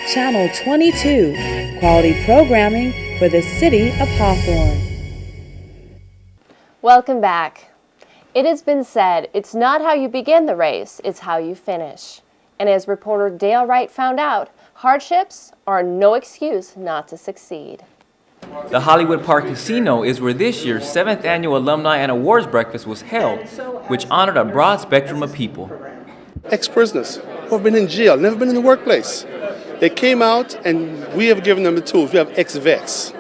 Channel 22, quality programming for the city of Hawthorne. Welcome back. It has been said, it's not how you begin the race, it's how you finish. And as reporter Dale Wright found out, hardships are no excuse not to succeed. The Hollywood Park Casino is where this year's 7th Annual Alumni and Awards Breakfast was held, which honored a broad spectrum of people. Ex-prisoners who have been in jail, never been in the workplace. They came out and we have given them the tools. We have ex-vets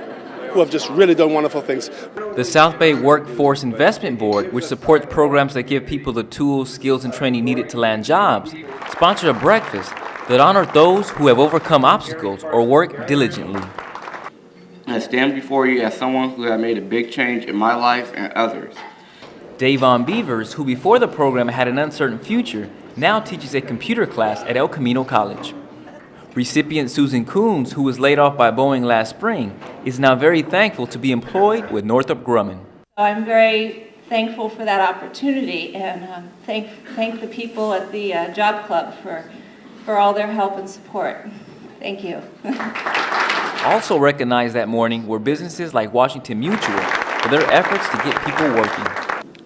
who have just really done wonderful things. The South Bay Workforce Investment Board, which supports programs that give people the tools, skills, and training needed to land jobs, sponsored a breakfast that honored those who have overcome obstacles or worked diligently. I stand before you as someone who has made a big change in my life and others. Davon Beavers, who before the program had an uncertain future, now teaches a computer class at El Camino College. Recipient Susan Coons, who was laid off by Boeing last spring, is now very thankful to be employed with Northrop Grumman. I'm very thankful for that opportunity and thank the people at the Job Club for all their help and support. Thank you. Also recognized that morning were businesses like Washington Mutual for their efforts to get people working.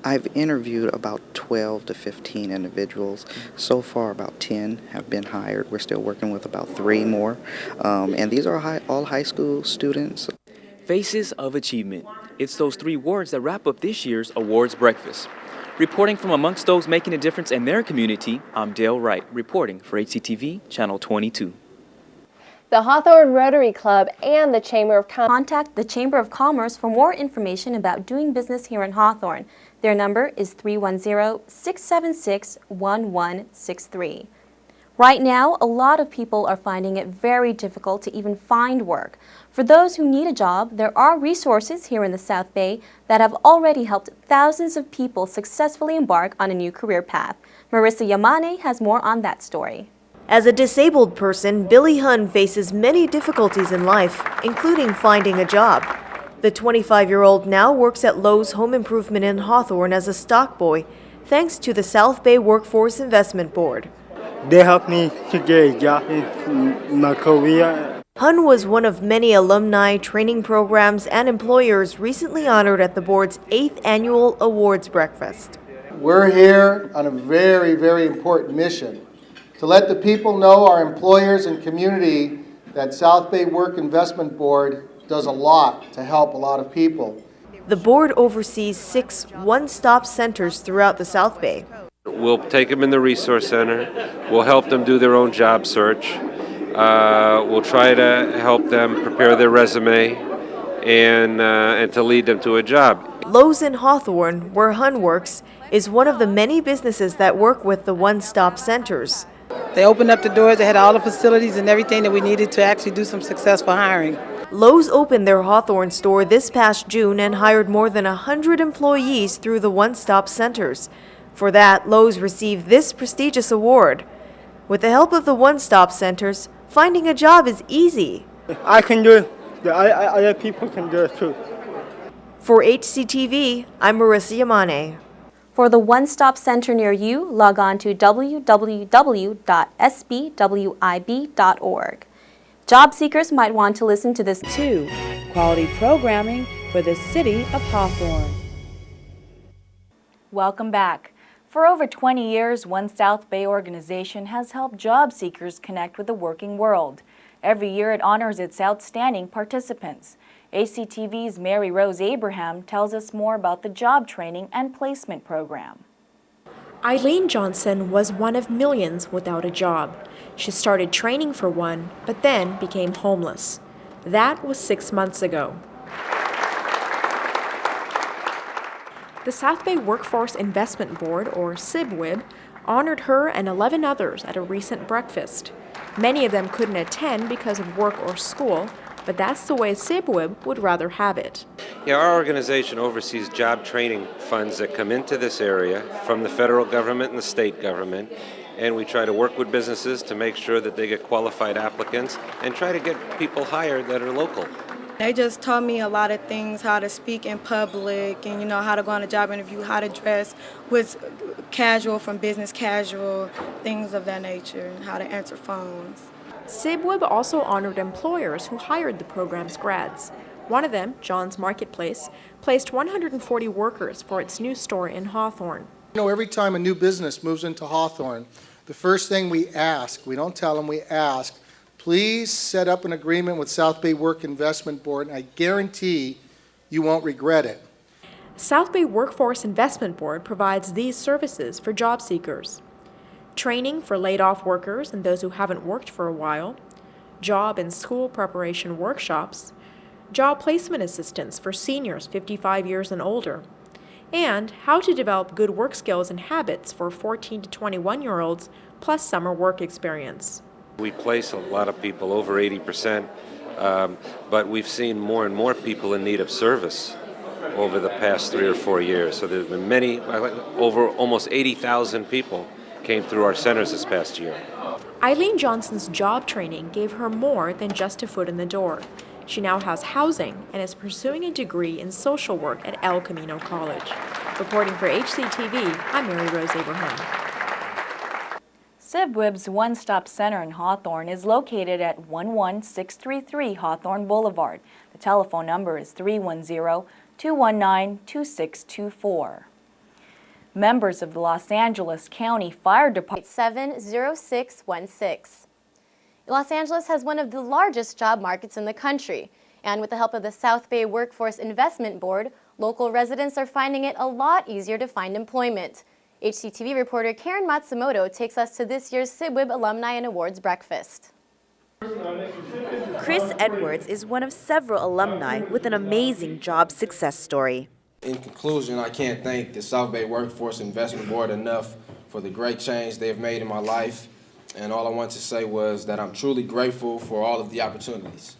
I've interviewed about 12 to 15 individuals. So far, about 10 have been hired. We're still working with about 3 more. And these are all high school students. Faces of Achievement. It's those 3 words that wrap up this year's awards breakfast. Reporting from amongst those making a difference in their community, I'm Dale Wright, reporting for HCTV Channel 22. The Hawthorne Rotary Club and the Chamber of Commerce. Contact the Chamber of Commerce for more information about doing business here in Hawthorne. Their number is 310-676-1163. Right now, a lot of people are finding it very difficult to even find work. For those who need a job, there are resources here in the South Bay that have already helped thousands of people successfully embark on a new career path. Marissa Yamane has more on that story. As a disabled person, Billy Hun faces many difficulties in life, including finding a job. The 25-year-old now works at Lowe's Home Improvement in Hawthorne as a stock boy, thanks to the South Bay Workforce Investment Board. They helped me to get a job in my career. Hun was one of many alumni, training programs, and employers recently honored at the board's 8th annual awards breakfast. We're here on a very, very important mission to let the people know, our employers and community, that South Bay Work Investment Board does a lot to help a lot of people. The board oversees 6 one-stop centers throughout the South Bay. We'll take them in the resource center. We'll help them do their own job search. We'll try to help them prepare their resume and to lead them to a job. Lowe's in Hawthorne, where Hun works, is one of the many businesses that work with the one-stop centers. They opened up the doors. They had all the facilities and everything that we needed to actually do some successful hiring. Lowe's opened their Hawthorne store this past June and hired more than 100 employees through the one-stop centers. For that, Lowe's received this prestigious award. With the help of the one-stop centers, finding a job is easy. I can do it. Other people can do it too. For HCTV, I'm Marissa Yamane. For the one-stop center near you, log on to www.sbwib.org. Job seekers might want to listen to this. 2. Quality programming for the city of Hawthorne. Welcome back. For over 20 years, One South Bay organization has helped job seekers connect with the working world. Every year it honors its outstanding participants. ACTV's Mary Rose Abraham tells us more about the job training and placement program. Eileen Johnson was one of millions without a job. She started training for one, but then became homeless. That was 6 months ago. The South Bay Workforce Investment Board, or SBWIB, honored her and 11 others at a recent breakfast. Many of them couldn't attend because of work or school, but that's the way SBWIB would rather have it. Yeah, our organization oversees job training funds that come into this area from the federal government and the state government, and we try to work with businesses to make sure that they get qualified applicants and try to get people hired that are local. They just taught me a lot of things, how to speak in public and, how to go on a job interview, how to dress with casual from business casual, things of that nature, and how to answer phones. SBWIB also honored employers who hired the program's grads. One of them, John's Marketplace, placed 140 workers for its new store in Hawthorne. You know, every time a new business moves into Hawthorne, the first thing we ask, we don't tell them, we ask, please set up an agreement with South Bay Work Investment Board, and I guarantee you won't regret it. South Bay Workforce Investment Board provides these services for job seekers: training for laid-off workers and those who haven't worked for a while, job and school preparation workshops, job placement assistance for seniors 55 years and older, and how to develop good work skills and habits for 14 to 21-year-olds, plus summer work experience. We place a lot of people, over 80%, but we've seen more and more people in need of service over the past 3 or 4 years. So there's been many, over almost 80,000 people came through our centers this past year. Eileen Johnson's job training gave her more than just a foot in the door. She now has housing and is pursuing a degree in social work at El Camino College. Reporting for HCTV, I'm Mary Rose Abraham. SBWIB's one-stop center in Hawthorne is located at 11633 Hawthorne Boulevard. The telephone number is 310-219-2624. Members of the Los Angeles County Fire Department 70616. Los Angeles has one of the largest job markets in the country, and with the help of the South Bay Workforce Investment Board, local residents are finding it a lot easier to find employment. HCTV reporter Karen Matsumoto takes us to this year's SBWIB Alumni and Awards breakfast. Chris Edwards is one of several alumni with an amazing job success story. In conclusion, I can't thank the South Bay Workforce Investment Board enough for the great change they have made in my life. And all I want to say was that I'm truly grateful for all of the opportunities.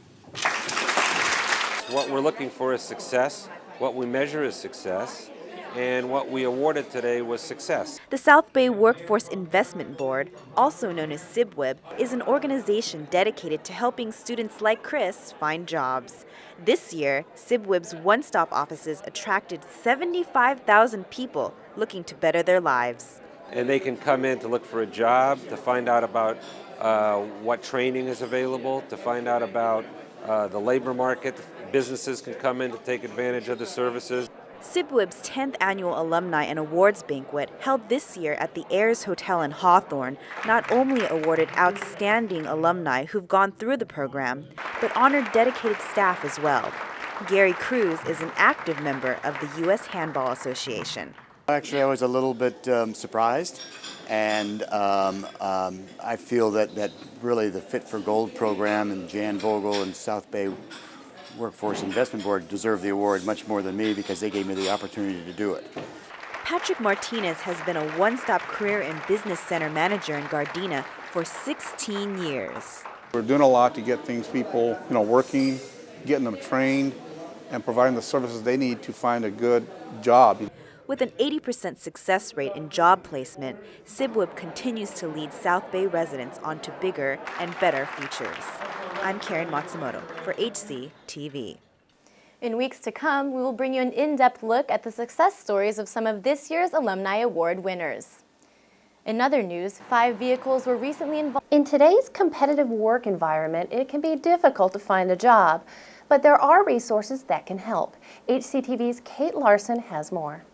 What we're looking for is success. What we measure is success. And what we awarded today was success. The South Bay Workforce Investment Board, also known as SBWIB, is an organization dedicated to helping students like Chris find jobs. This year, SBWIB's one-stop offices attracted 75,000 people looking to better their lives. And they can come in to look for a job, to find out about what training is available, to find out about the labor market. Businesses can come in to take advantage of the services. SBWIB's 10th annual Alumni and Awards Banquet, held this year at the Ayers Hotel in Hawthorne, not only awarded outstanding alumni who've gone through the program, but honored dedicated staff as well. Gary Cruz is an active member of the U.S. Handball Association. Actually, I was a little bit surprised, and I feel that really the Fit for Gold program and Jan Vogel and South Bay Workforce Investment Board deserve the award much more than me because they gave me the opportunity to do it. Patrick Martinez has been a one-stop career and business center manager in Gardena for 16 years. We're doing a lot to get people, working, getting them trained, and providing the services they need to find a good job. With an 80% success rate in job placement, SBWIB continues to lead South Bay residents onto bigger and better futures. I'm Karen Matsumoto for HCTV. In weeks to come, we will bring you an in-depth look at the success stories of some of this year's Alumni Award winners. In other news, 5 vehicles were recently involved. In today's competitive work environment, it can be difficult to find a job, but there are resources that can help. HCTV's Kate Larson has more.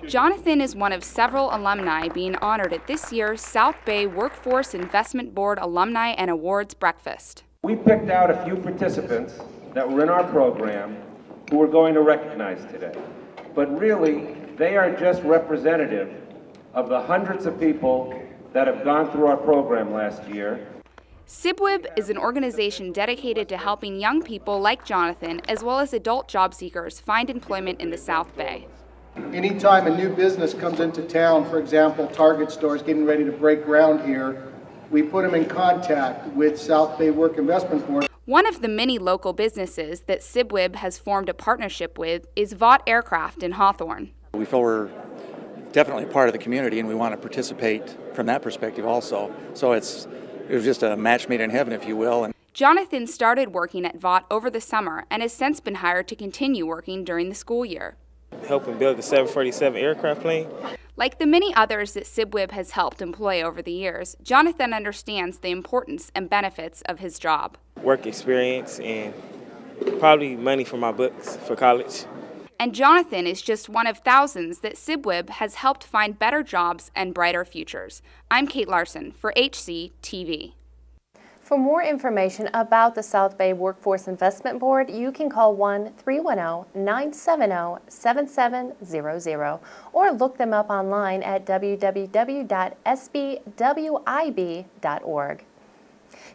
Jonathan is one of several alumni being honored at this year's South Bay Workforce Investment Board Alumni and Awards Breakfast. We picked out a few participants that were in our program who we're going to recognize today. But really, they are just representative of the hundreds of people that have gone through our program last year. SBWIB is an organization dedicated to helping young people like Jonathan, as well as adult job seekers, find employment in the South Bay. Anytime a new business comes into town, for example, Target stores getting ready to break ground here, we put them in contact with South Bay Work Investment Board. One of the many local businesses that SBWIB has formed a partnership with is Vought Aircraft in Hawthorne. We feel we're definitely part of the community and we want to participate from that perspective also. So it was just a match made in heaven, if you will. Jonathan started working at Vought over the summer and has since been hired to continue working during the school year. Helping build the 747 aircraft plane. Like the many others that SBWIB has helped employ over the years, Jonathan understands the importance and benefits of his job. Work experience and probably money for my books for college. And Jonathan is just one of thousands that SBWIB has helped find better jobs and brighter futures. I'm Kate Larson for HCTV. For more information about the South Bay Workforce Investment Board, you can call 1-310-970-7700 or look them up online at www.sbwib.org.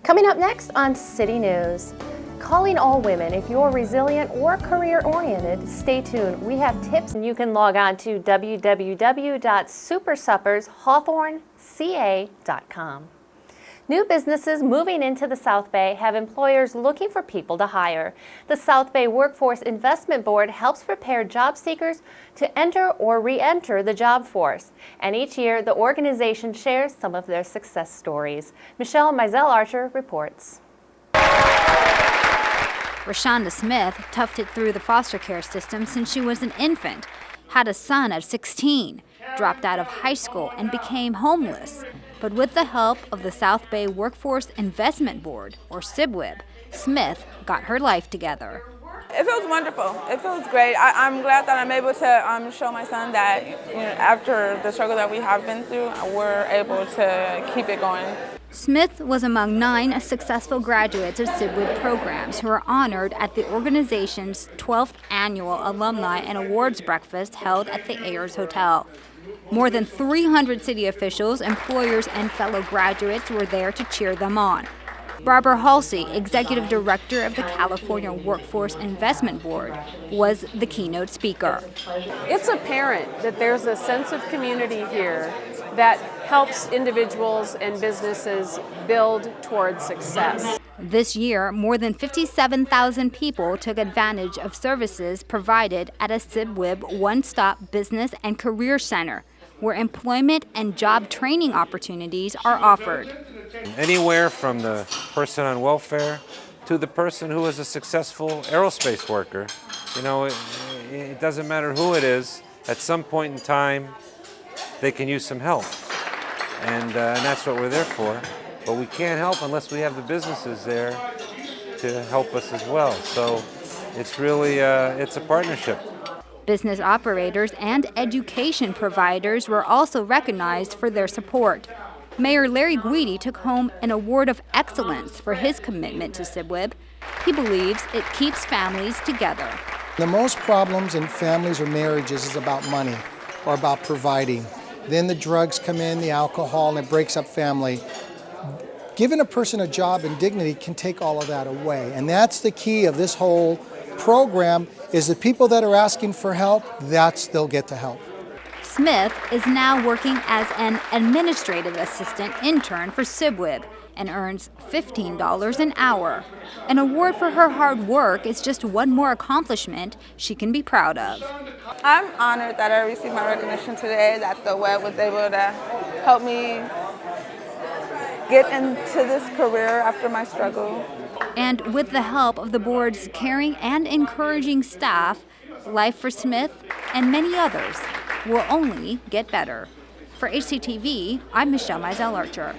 Coming up next on City News. Calling all women. If you're resilient or career-oriented, stay tuned. We have tips, and you can log on to www.supersuppershawthorneca.com. New businesses moving into the South Bay have employers looking for people to hire. The South Bay Workforce Investment Board helps prepare job seekers to enter or re-enter the job force. And each year, the organization shares some of their success stories. Michelle Mizell-Archer reports. Rashonda Smith toughed it through the foster care system since she was an infant, had a son at 16, dropped out of high school, and became homeless. But with the help of the South Bay Workforce Investment Board, or SBWIB, Smith got her life together. It feels wonderful. It feels great. I'm glad that I'm able to show my son that after the struggle that we have been through, we're able to keep it going. Smith was among 9 successful graduates of SBWIB programs who are honored at the organization's 12th annual Alumni and Awards Breakfast held at the Ayers Hotel. More than 300 city officials, employers, and fellow graduates were there to cheer them on. Barbara Halsey, executive director of the California Workforce Investment Board, was the keynote speaker. It's apparent that there's a sense of community here that helps individuals and businesses build towards success. This year, more than 57,000 people took advantage of services provided at a SBWIB one-stop business and career center, where employment and job training opportunities are offered. Anywhere from the person on welfare to the person who is a successful aerospace worker. It doesn't matter who it is, at some point in time, they can use some help. And that's what we're there for. But we can't help unless we have the businesses there to help us as well. So it's really, it's a partnership. Business operators and education providers were also recognized for their support. Mayor Larry Guidi took home an award of excellence for his commitment to SBWIB. He believes it keeps families together. The most problems in families or marriages is about money or about providing. Then the drugs come in, the alcohol, and it breaks up family. Giving a person a job and dignity can take all of that away. And that's the key of this whole program, is the people that are asking for help, they'll get the help. Smith is now working as an administrative assistant intern for SBWIB and earns $15 an hour. An award for her hard work is just one more accomplishment she can be proud of. I'm honored that I received my recognition today, that the web was able to help me get into this career after my struggle. And with the help of the board's caring and encouraging staff, life for Smith and many others will only get better. For HCTV, I'm Michelle Mizell-Archer.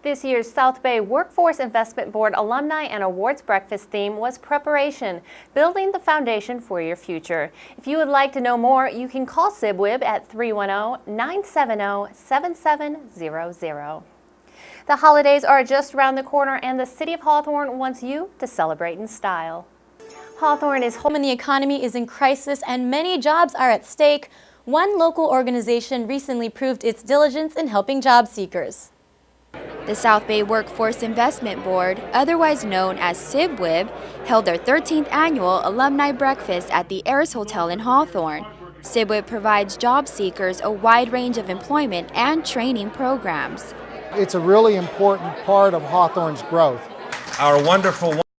This year's South Bay Workforce Investment Board Alumni and Awards Breakfast theme was Preparation, building the foundation for your future. If you would like to know more, you can call SBWIB at 310-970-7700. The holidays are just around the corner, and the City of Hawthorne wants you to celebrate in style. Hawthorne is home and the economy is in crisis and many jobs are at stake. One local organization recently proved its diligence in helping job seekers. The South Bay Workforce Investment Board, otherwise known as SBWIB, held their 13th annual Alumni Breakfast at the Ayers Hotel in Hawthorne. SBWIB provides job seekers a wide range of employment and training programs. It's a really important part of Hawthorne's growth. Our wonderful